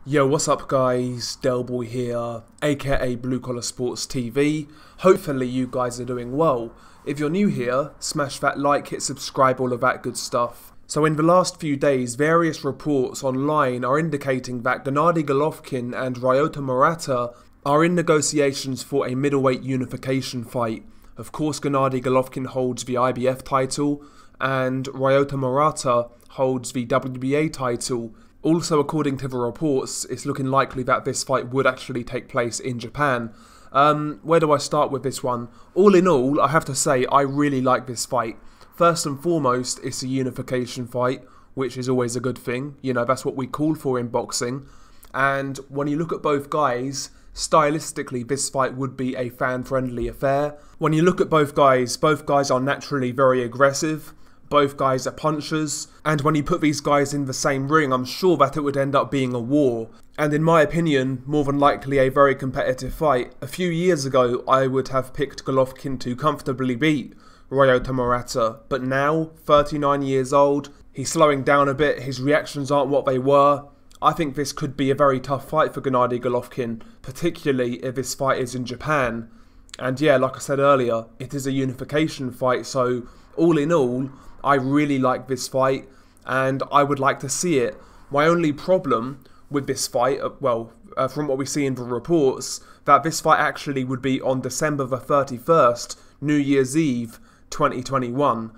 Yo, what's up guys, Delboy here, aka Blue Collar Sports TV. Hopefully you guys are doing well. If you're new here, smash that like, hit subscribe, all of that good stuff. So in the last few days, various reports online are indicating that Gennady Golovkin and Ryota Murata are in negotiations for a middleweight unification fight. Of course, Gennady Golovkin holds the IBF title and Ryota Murata holds the WBA title. Also, according to the reports, it's looking likely that this fight would actually take place in Japan. Where do I start with this one? All in all, I have to say I really like this fight. First and foremost, it's a unification fight, which is always a good thing. You know, that's what we call for in boxing. And when you look at both guys, stylistically this fight would be a fan-friendly affair. When you look at both guys are naturally very aggressive. Both guys are punchers, and when you put these guys in the same ring, I'm sure that it would end up being a war. And in my opinion, more than likely a very competitive fight. A few years ago, I would have picked Golovkin to comfortably beat Ryota Murata, but now, 39 years old, he's slowing down a bit, his reactions aren't what they were. I think this could be a very tough fight for Gennady Golovkin, particularly if this fight is in Japan. And yeah, like I said earlier, it is a unification fight, so all in all, I really like this fight, and I would like to see it. My only problem with this fight, from what we see in the reports, that this fight actually would be on December the 31st, New Year's Eve, 2021.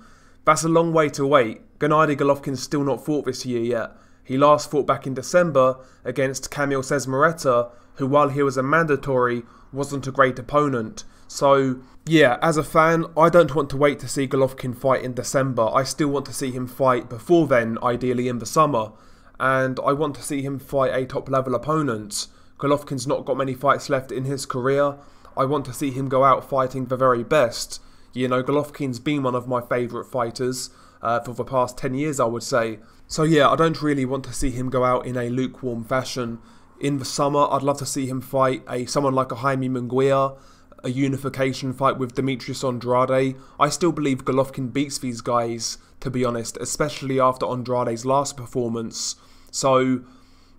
That's a long way to wait. Gennady Golovkin's still not fought this year yet. He last fought back in December against Kamil Cezmareta, who while he was a mandatory, wasn't a great opponent. So, yeah, as a fan, I don't want to wait to see Golovkin fight in December. I still want to see him fight before then, ideally in the summer. And I want to see him fight a top-level opponent. Golovkin's not got many fights left in his career. I want to see him go out fighting the very best. You know, Golovkin's been one of my favourite fighters for the past 10 years, I would say. So yeah, I don't really want to see him go out in a lukewarm fashion. In the summer, I'd love to see him fight someone like a Jaime Munguia, a unification fight with Demetrius Andrade. I still believe Golovkin beats these guys, to be honest, especially after Andrade's last performance. So,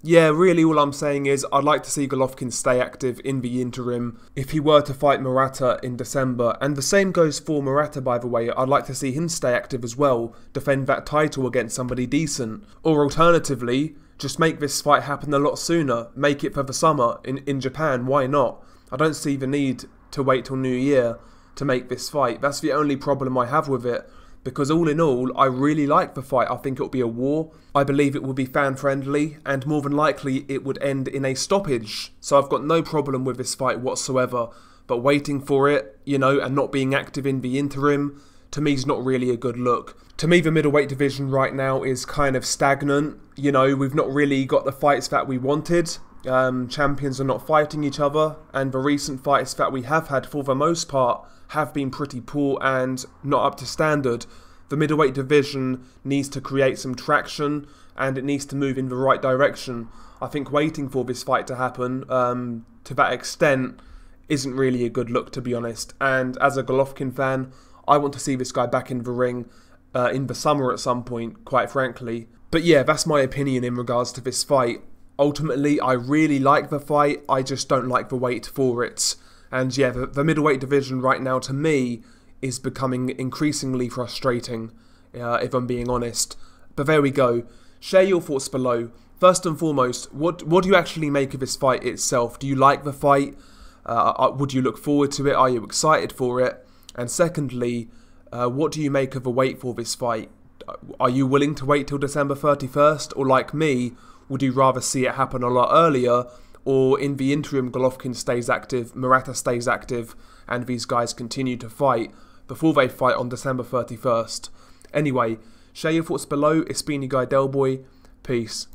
yeah, really all I'm saying is I'd like to see Golovkin stay active in the interim if he were to fight Murata in December. And the same goes for Murata, by the way. I'd like to see him stay active as well, defend that title against somebody decent. Or alternatively, just make this fight happen a lot sooner. Make it for the summer in Japan, why not? I don't see the need to wait till New Year to make this fight. That's the only problem I have with it, because all in all, I really like the fight. I think it'll be a war. I believe it will be fan-friendly, and more than likely it would end in a stoppage. So I've got no problem with this fight whatsoever, but waiting for it, you know, and not being active in the interim, to me is not really a good look. To me, the middleweight division right now is kind of stagnant. You know, we've not really got the fights that we wanted. Champions are not fighting each other, and the recent fights that we have had, for the most part, have been pretty poor and not up to standard. The middleweight division needs to create some traction, and it needs to move in the right direction. I think waiting for this fight to happen, to that extent, isn't really a good look, to be honest. And as a Golovkin fan, I want to see this guy back in the ring in the summer at some point, quite frankly. But yeah, that's my opinion in regards to this fight. Ultimately, I really like the fight, I just don't like the wait for it. And yeah, the middleweight division right now, to me, is becoming increasingly frustrating, if I'm being honest. But there we go. Share your thoughts below. First and foremost, what do you actually make of this fight itself? Do you like the fight? Would you look forward to it? Are you excited for it? And secondly, what do you make of the wait for this fight? Are you willing to wait till December 31st? Or like me, would you rather see it happen a lot earlier, or in the interim Golovkin stays active, Murata stays active, and these guys continue to fight before they fight on December 31st? Anyway, share your thoughts below. It's been your guy Delboy. Peace.